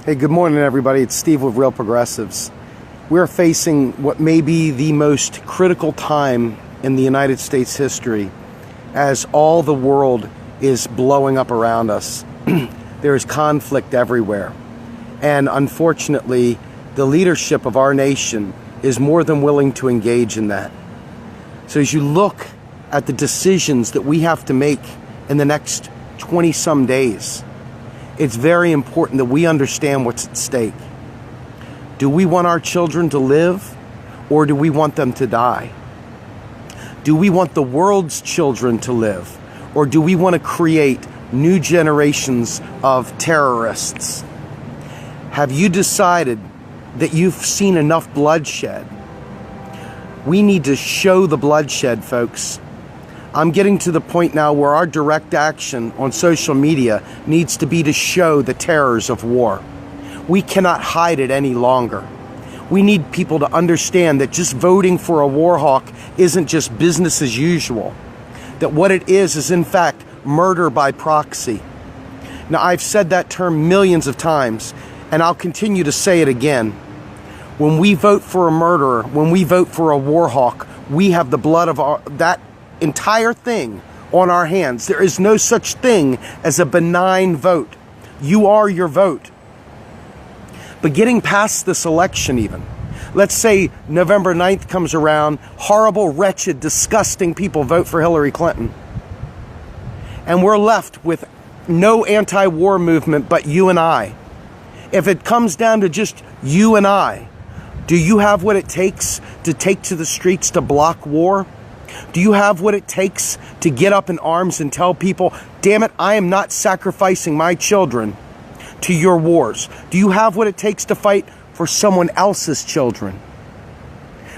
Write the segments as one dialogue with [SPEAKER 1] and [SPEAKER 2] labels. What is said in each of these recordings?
[SPEAKER 1] Hey, good morning, everybody. It's Steve with Real Progressives. We're facing what may be the most critical time in the United States history as all the world is blowing up around us. There is conflict everywhere. And unfortunately, the leadership of our nation is more than willing to engage in that. So as you look at the decisions that we have to make in the next 20-some days, it's very important that we understand what's at stake. Do we want our children to live, or do we want them to die? Do we want the world's children to live, or do we want to create new generations of terrorists? Have you decided that you've seen enough bloodshed? We need to show the bloodshed, folks. I'm getting to the point now where our direct action on social media needs to be to show the terrors of war. We cannot hide it any longer. We need people to understand that just voting for a war hawk isn't just business as usual. That what it is in fact murder by proxy. Now, I've said that term millions of times, and I'll continue to say it again. When we vote for a murderer, when we vote for a war hawk, we have the blood of that entire thing on our hands. There is no such thing as a benign vote. You are your vote. But getting past this election even, let's say November 9th comes around, horrible, wretched, disgusting people vote for Hillary Clinton. And we're left with no anti-war movement but you and I. If it comes down to just you and I, do you have what it takes to take to the streets to block war? Do you have what it takes to get up in arms and tell people, damn it, I am not sacrificing my children to your wars? Do you have what it takes to fight for someone else's children?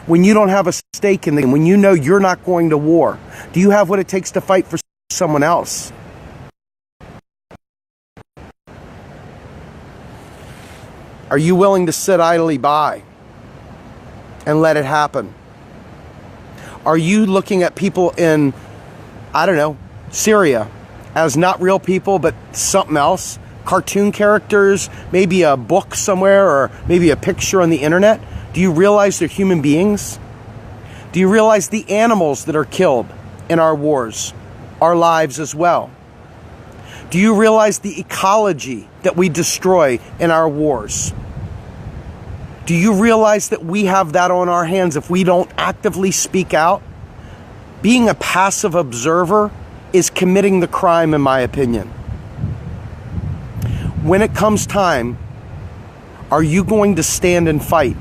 [SPEAKER 1] When you don't have a stake in the game, when you know you're not going to war, do you have what it takes to fight for someone else? Are you willing to sit idly by and let it happen? Are you looking at people in, Syria as not real people, but something else? Cartoon characters, maybe a book somewhere, or maybe a picture on the internet? Do you realize they're human beings? Do you realize the animals that are killed in our wars are lives as well? Do you realize the ecology that we destroy in our wars? Do you realize that we have that on our hands if we don't actively speak out? Being a passive observer is committing the crime, in my opinion. When it comes time, are you going to stand and fight?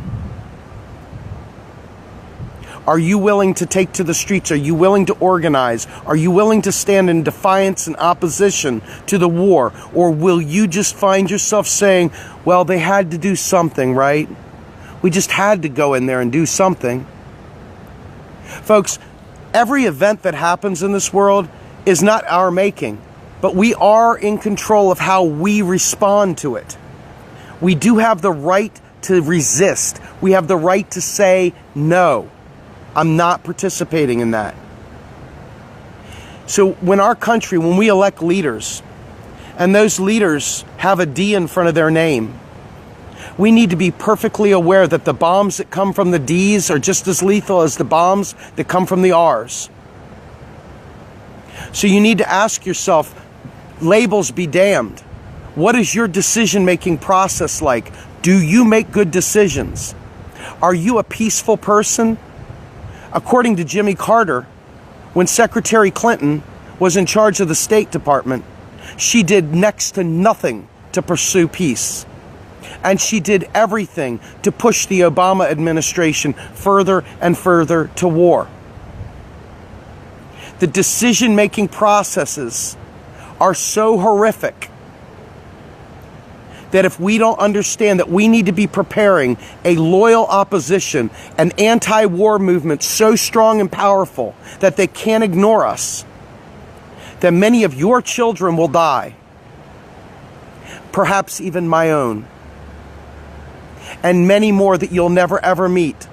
[SPEAKER 1] Are you willing to take to the streets? Are you willing to organize? Are you willing to stand in defiance and opposition to the war? Or will you just find yourself saying, well, they had to do something, right? We just had to go in there and do something. Folks, every event that happens in this world is not our making, but we are in control of how we respond to it. We do have the right to resist. We have the right to say, no, I'm not participating in that. So when we elect leaders, and those leaders have a D in front of their name, we need to be perfectly aware that the bombs that come from the D's are just as lethal as the bombs that come from the R's. So you need to ask yourself, labels be damned. What is your decision-making process like? Do you make good decisions? Are you a peaceful person? According to Jimmy Carter, when Secretary Clinton was in charge of the State Department, she did next to nothing to pursue peace. And she did everything to push the Obama administration further and further to war. The decision-making processes are so horrific that if we don't understand that we need to be preparing a loyal opposition, an anti-war movement so strong and powerful that they can't ignore us, then many of your children will die. Perhaps even my own. And many more that you'll never ever meet.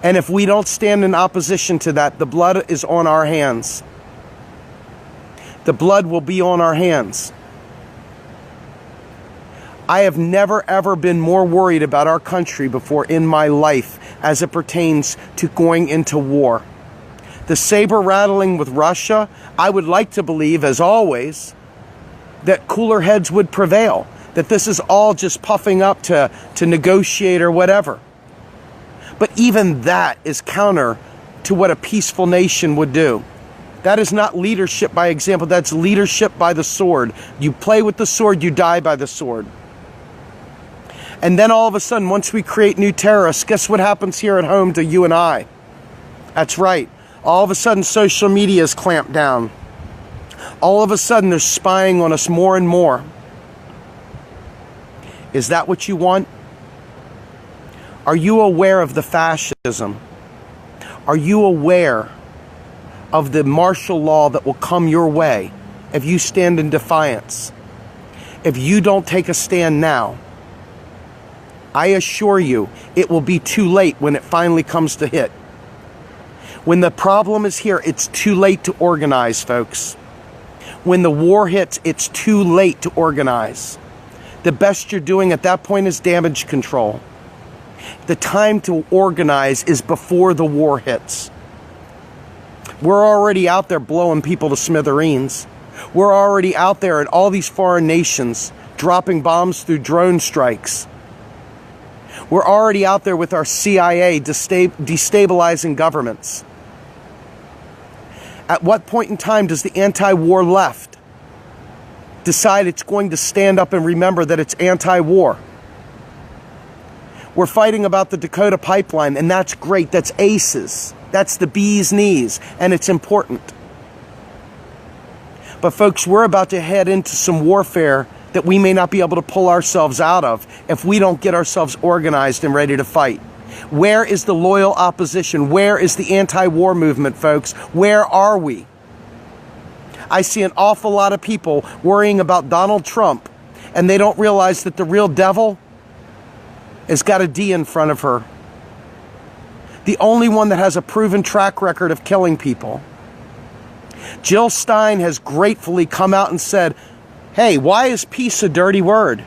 [SPEAKER 1] And if we don't stand in opposition to that, the blood is on our hands. The blood will be on our hands. I have never ever been more worried about our country before in my life as it pertains to going into war. The saber rattling with Russia, I would like to believe, as always, that cooler heads would prevail, that this is all just puffing up to negotiate or whatever. But even that is counter to what a peaceful nation would do. That is not leadership by example, that's leadership by the sword. You play with the sword, you die by the sword. And then all of a sudden, once we create new terrorists, guess what happens here at home to you and I? That's right. All of a sudden, social media is clamped down. All of a sudden, they're spying on us more and more. Is that what you want? Are you aware of the fascism? Are you aware of the martial law that will come your way if you stand in defiance? If you don't take a stand now, I assure you, it will be too late when it finally comes to hit. When the problem is here, it's too late to organize, folks. When the war hits, it's too late to organize. The best you're doing at that point is damage control. The time to organize is before the war hits. We're already out there blowing people to smithereens. We're already out there in all these foreign nations dropping bombs through drone strikes. We're already out there with our CIA destabilizing governments. At what point in time does the anti-war left decide it's going to stand up and remember that it's anti-war? We're fighting about the Dakota pipeline, and that's great. That's aces. That's the bee's knees, and it's important. But folks, we're about to head into some warfare that we may not be able to pull ourselves out of if we don't get ourselves organized and ready to fight. Where is the loyal opposition? Where is the anti-war movement, folks? Where are we? I see an awful lot of people worrying about Donald Trump, and they don't realize that the real devil has got a D in front of her. The only one that has a proven track record of killing people. Jill Stein has gratefully come out and said, hey, why is peace a dirty word?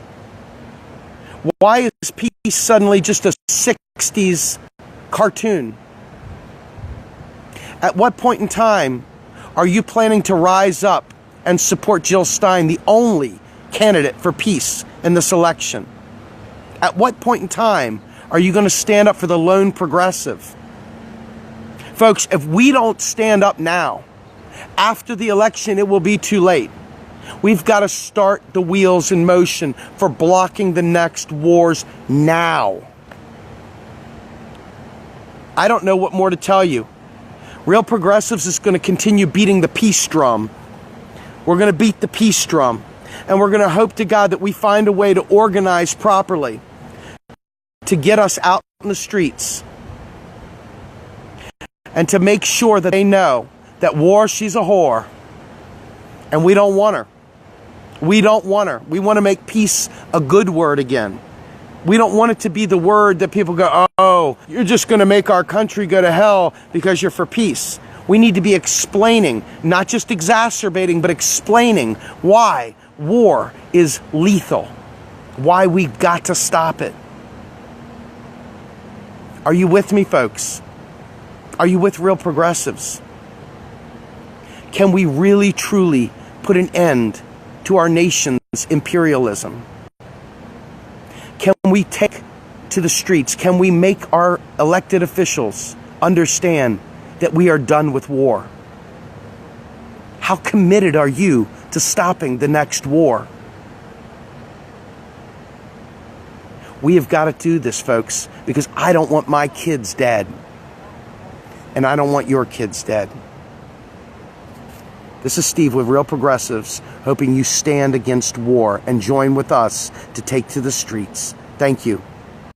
[SPEAKER 1] Why is peace suddenly just a 60s cartoon? At what point in time are you planning to rise up and support Jill Stein, the only candidate for peace in this election? At what point in time are you going to stand up for the lone progressive? Folks, if we don't stand up now, after the election, it will be too late. We've got to start the wheels in motion for blocking the next wars now. I don't know what more to tell you. Real Progressives is going to continue beating the peace drum. We're going to beat the peace drum. And we're going to hope to God that we find a way to organize properly to get us out in the streets and to make sure that they know that war, she's a whore. And we don't want her. We don't want her. We want to make peace a good word again. We don't want it to be the word that people go, oh, you're just going to make our country go to hell because you're for peace. We need to be explaining, not just exacerbating, but explaining why war is lethal, why we've got to stop it. Are you with me, folks? Are you with Real Progressives? Can we really, truly put an end to our nation's imperialism? Can we take to the streets? Can we make our elected officials understand that we are done with war? How committed are you to stopping the next war? We have got to do this, folks, because I don't want my kids dead. And I don't want your kids dead. This is Steve with Real Progressives, hoping you stand against war and join with us to take to the streets. Thank you.